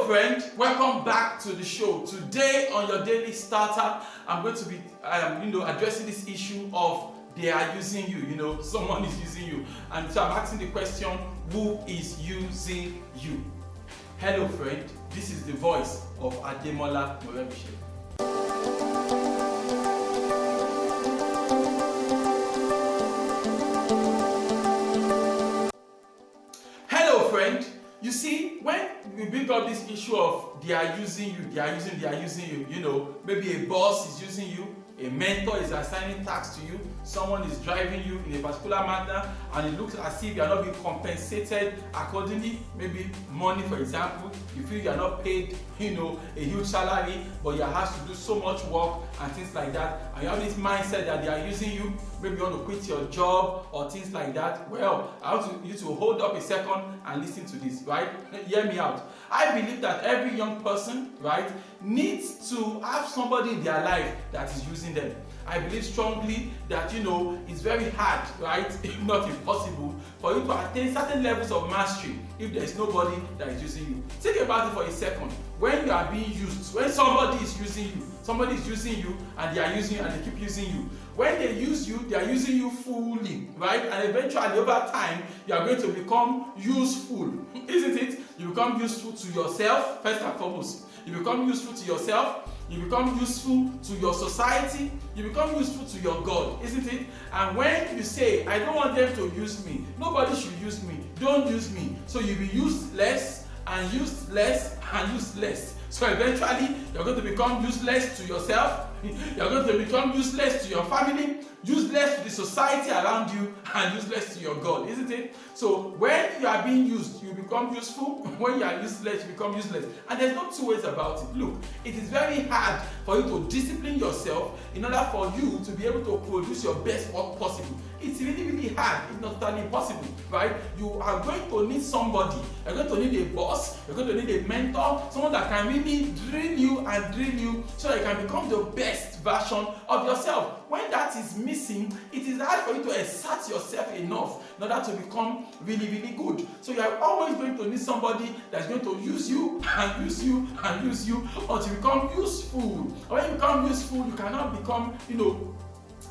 friend, welcome back to the show. Today on your daily starter, I'm going to be addressing this issue of they are using you, someone is using you. And so I'm asking the question, who is using you? Hello friend, this is the voice of Ademola Morebise. Hello friend, you see, when we bring up this issue of they are using you, maybe a boss is using you, a mentor is assigning tasks to you, someone is driving you in a particular manner, and it looks as if you are not being compensated accordingly. Maybe money, for example, you feel you are not paid, a huge salary, but you have to do so much work and things like that, and you have this mindset that they are using you. Maybe you want to quit your job or things like that. Well, I want you to hold up a second and listen to this, right? Hear me out. I believe that every young person, right, needs to have somebody in their life that is using them. I believe strongly that it's very hard, right, if not impossible, for you to attain certain levels of mastery if there is nobody that is using you. Think about it for a second. When you are being used, when somebody is using you and they are using you and they keep using you. When they use you, they are using you fully, right? And eventually over time, you are going to become useful, isn't it? You become useful to yourself, first and foremost. You become useful to yourself. You become useful to your society. You become useful to your God, isn't it? And when you say, I don't want them to use me, nobody should use me, don't use me. So you'll be used less and used less and used less. So eventually, you're going to become useless to yourself. You're going to become useless to your family, useless to the society around you, and useless to your God, isn't it? So when you are being used, you become useful. When you are useless, you become useless. And there's no two ways about it. Look, it is very hard for you to discipline yourself in order for you to be able to produce your best work possible. It's really, really hard, if not totally impossible, right? You are going to need somebody. You're going to need a boss. You're going to need a mentor, someone that can really drill you so that you can become the best version of yourself. When that is missing, it is hard for you to exert yourself enough in order to become really, really good. So you are always going to need somebody that's going to use you and use you and use you until you become useful. When you become useful, you cannot become,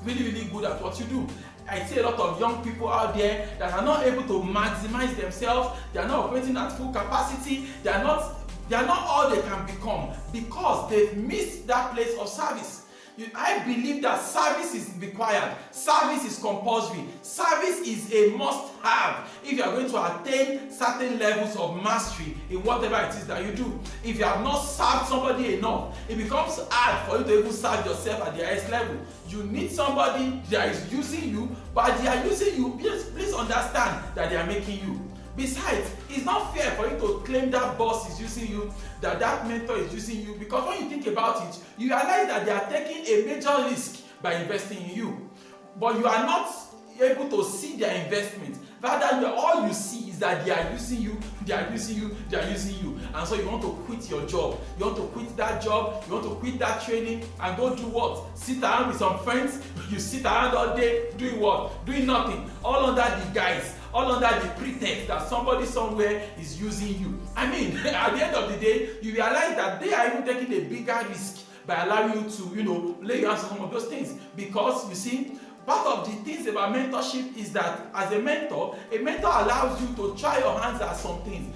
really, really good at what you do. I see a lot of young people out there that are not able to maximize themselves. They are not operating at full capacity. They are not all they can become because they've missed that place of service. I believe that service is required. Service is compulsory. Service is a must-have if you are going to attain certain levels of mastery in whatever it is that you do. If you have not served somebody enough, it becomes hard for you to even serve yourself at the highest level. You need somebody that is using you, but they are using you. Please understand that they are making you. Besides, it's not fair for you to claim that boss is using you, that mentor is using you, because when you think about it, you realize that they are taking a major risk by investing in you. But you are not able to see their investment. Rather, all you see is that they are using you, and so you want to quit your job. You want to quit that job, you want to quit that training, and go do what? Sit around with some friends. You sit around all day doing what? Doing nothing. All under the guise, all under the pretext that somebody somewhere is using you. I mean, at the end of the day, you realize that they are even taking a bigger risk by allowing you to, lay your hands on some of those things. Because, you see, part of the things about mentorship is that as a mentor allows you to try your hands at some things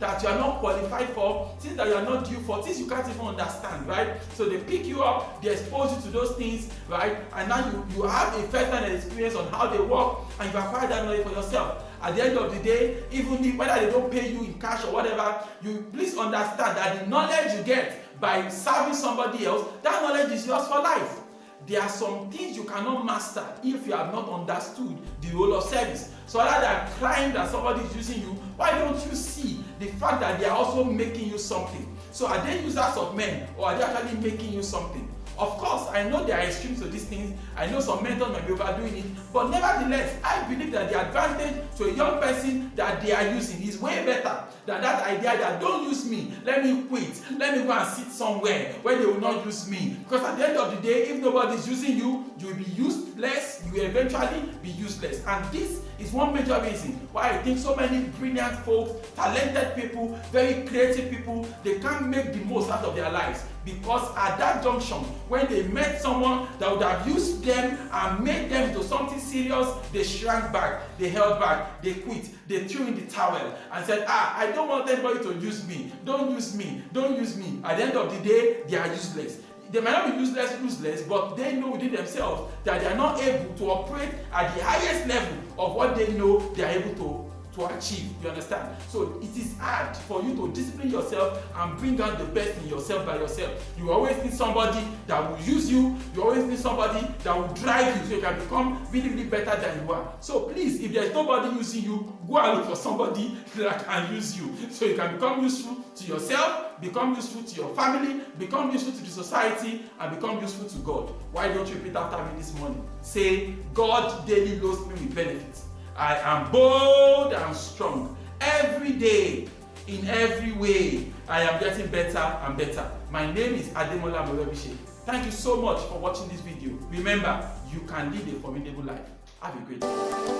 that you are not qualified for, things that you are not due for, things you can't even understand, right? So they pick you up, they expose you to those things, right? And now you have a first-hand experience on how they work, and you acquire that knowledge for yourself. At the end of the day, even if whether they don't pay you in cash or whatever, you please understand that the knowledge you get by serving somebody else, that knowledge is yours for life. There are some things you cannot master if you have not understood the role of service. So rather than crying that somebody is using you, why don't you see the fact that they are also making you something? So are they users of men, or are they actually making you something? Of course, I know there are extremes to these things. I know some mentors might be overdoing it, but nevertheless, I believe that the advantage to a young person that they are using is way better than that idea that don't use me, let me quit, let me go and sit somewhere where they will not use me. Because at the end of the day, if nobody is using you, you will be useless, you will eventually be useless. And this is one major reason why I think so many brilliant folks, talented people, very creative people, they can't make the most out of their lives. Because at that junction, when they met someone that would have used them and made them into something serious, they shrank back, they held back, they quit, they threw in the towel and said, I don't want anybody to use me, don't use me, don't use me. At the end of the day, they are useless. They might not be useless, but they know within themselves that they are not able to operate at the highest level of what they know they are able to achieve. You understand? So it is hard for you to discipline yourself and bring out the best in yourself by yourself. You always need somebody that will use you. You always need somebody that will drive you so you can become really, really better than you are. So please, if there's nobody using you, go and look for somebody that can use you so you can become useful to yourself, become useful to your family, become useful to the society, and become useful to God. Why don't you repeat after me this morning? Say, God daily loads me with benefits. I am bold and strong. Every day, in every way, I am getting better and better. My name is Ademola Morebise. Thank you so much for watching this video. Remember, you can lead a formidable life. Have a great day.